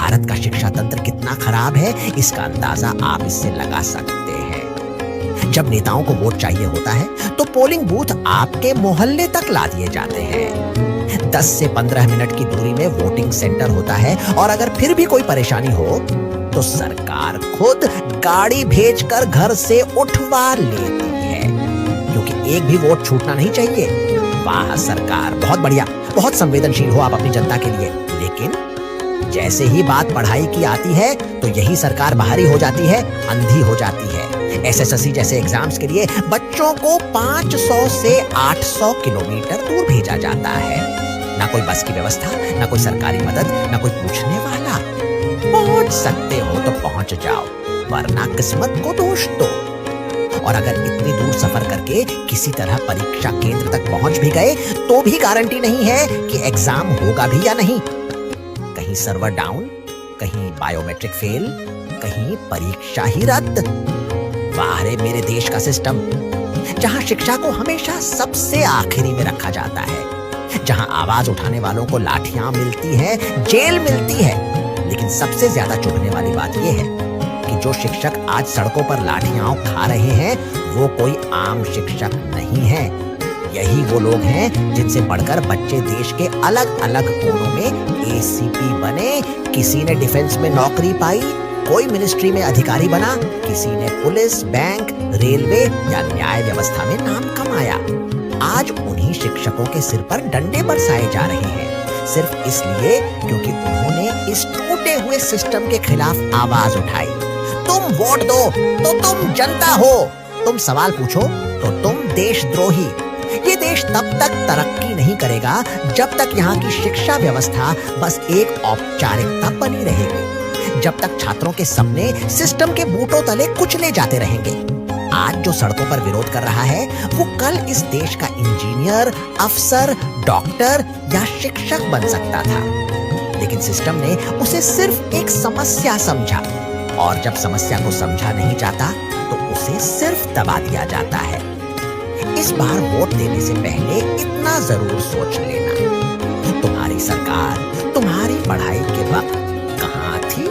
भारत का शिक्षा तंत्र कितना खराब है, इसका अंदाजा आप इससे लगा सकते हैं। जब नेताओं को वोट चाहिए होता है तो पोलिंग बूथ आपके मोहल्ले तक ला दिए जाते हैं। 10 से 15 मिनट की दूरी में वोटिंग सेंटर होता है और अगर फिर भी कोई परेशानी हो तो सरकार खुद गाड़ी भेजकर घर से उठवा लेती है, क्योंकि एक भी वोट छूटना नहीं चाहिए। वाह सरकार, बहुत बढ़िया, बहुत संवेदनशील हो आप अपनी जनता के लिए। लेकिन जैसे ही बात पढ़ाई की आती है तो यही सरकार बाहरी हो जाती है, अंधी हो जाती है। एसएससी जैसे एग्जाम्स के लिए बच्चों को 500 से 800 किलोमीटर दूर भेजा जाता है। ना कोई बस की व्यवस्था, ना कोई सरकारी मदद, ना कोई पूछने वाला। पहुंच सकते हो तो पहुंच जाओ, वरना किस्मत को दोष दो। और अगर इतनी दूर सफर करके किसी तरह परीक्षा केंद्र तक पहुंच भी गए तो भी गारंटी नहीं है कि एग्जाम होगा भी या नहीं। कहीं सर्वर डाउन, कहीं बायोमेट्रिक फेल, कहीं परीक्षा ही रद्द। वाह रे मेरे देश का सिस्टम, जहां शिक्षा को हमेशा सबसे आखिरी में रखा जाता है, जहां आवाज उठाने वालों को लाठियां मिलती हैं, जेल मिलती है। लेकिन सबसे ज्यादा चुभने वाली बात यह है कि जो शिक्षक आज सड़कों पर लाठियां खा रहे हैं वो कोई आम शिक्षक नहीं है। यही वो लोग हैं जिनसे पढ़कर बच्चे देश के अलग अलग कोनों में एसीपी बने। किसी ने डिफेंस में नौकरी पाई, कोई मिनिस्ट्री में अधिकारी बना, किसी ने पुलिस, बैंक, रेलवे या न्याय व्यवस्था में नाम कमाया। आज उन्हीं शिक्षकों के सिर पर डंडे बरसाए जा रहे हैं, सिर्फ इसलिए क्योंकि उन्होंने इस टूटे हुए सिस्टम के खिलाफ आवाज उठाई। तुम वोट दो तो तुम जनता हो, तुम सवाल पूछो तो तुम देशद्रोही। ये देश तब तक तरक्की नहीं करेगा जब तक यहाँ की शिक्षा व्यवस्था बस एक औपचारिकता बनी रहेगी, जब तक छात्रों के सपने सिस्टम के बूटों तले कुचले जाते रहेंगे। आज जो सड़कों पर विरोध कर रहा है वो कल इस देश का इंजीनियर, अफसर, डॉक्टर या शिक्षक बन सकता था, लेकिन सिस्टम ने उसे सिर्फ एक समस्या समझा, और जब समस्या को समझा नहीं जाता तो उसे सिर्फ दबा दिया जाता है। इस बार वोट देने से पहले इतना जरूर सोच लेना, तुम्हारी सरकार तुम्हारी पढ़ाई के वक्त कहां थी